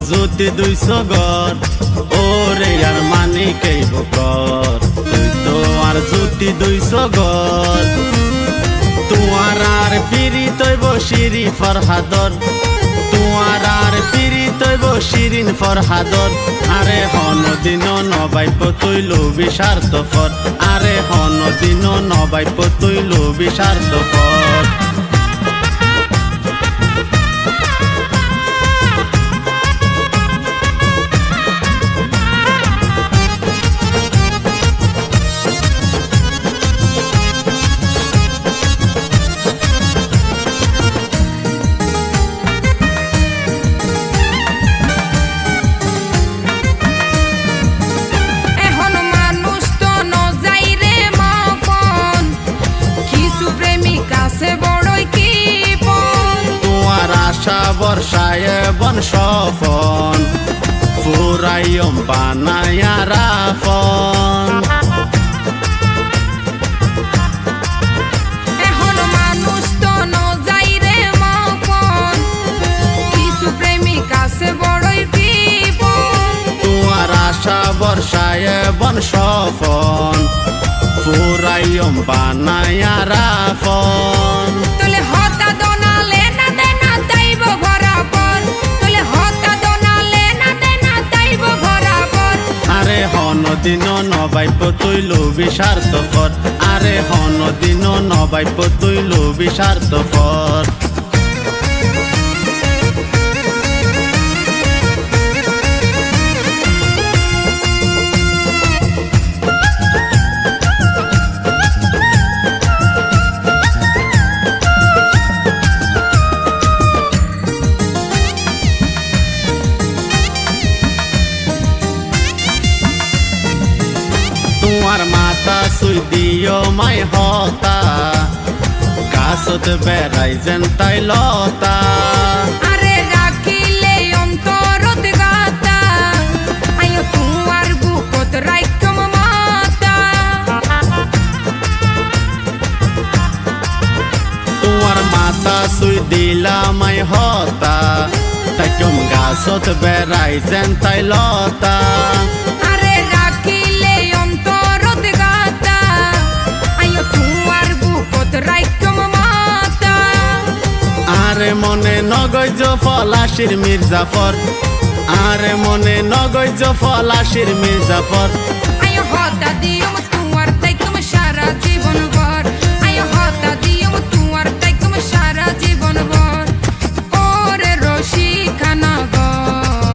জ্যোতি 200 গর ওরে আর মানিকেই বকর তুই তো আর জ্যোতি 200 গর তোমার আর পিরি তৈব শিরি ফরহাদর তোমার আর পিরি তৈব শিরিন ফরহাদর আরে হন দিন নবাইপ তৈল বিশার্থ ফর আরে হন দিন নবাইপ তৈল বিশার্থ ফর বর্ষায় বন সফন ফুরাইম বানায়া রাফন এখন মানুষ তো নজাই রে মাফন কিছু প্রেমিক আছে বড়ই বিপন তোমার আশা বর্ষায় বন সফন ফুরাইম বানায়া রাফন তোলে হতা দোনালে না দেনা তাইব বরাবর তোলে হতা দোনালে না দেনা তাইব বরাবর আরে হন দিন নবাইপ তৈল বিশার্থ ফর আরে হন দিন নবাইপ তৈল বিশার্থ ফর তোমার মাতা সুই দিও মাই হতা কাছত বেড়াই যেন তাই লতা আরে রাখিলে অন্তরত গাতা আয়ো তোমার বুকত রাইকম মাতা তোমার মাতা সুই দিলা মাই হতা তাই কম গাছত বেড়াই যেন তাই লতা আরে রাখিলে অন্তরত গাতা আয়ো তোমার বুকত রাইকম মাতা আরে মনে নগৈজ ফলাশির মির্জাফর আরে মনে নগৈজ ফলাশির মির্জাফর আয়ো হতা দিও তোমার তাইকম সারা জীবন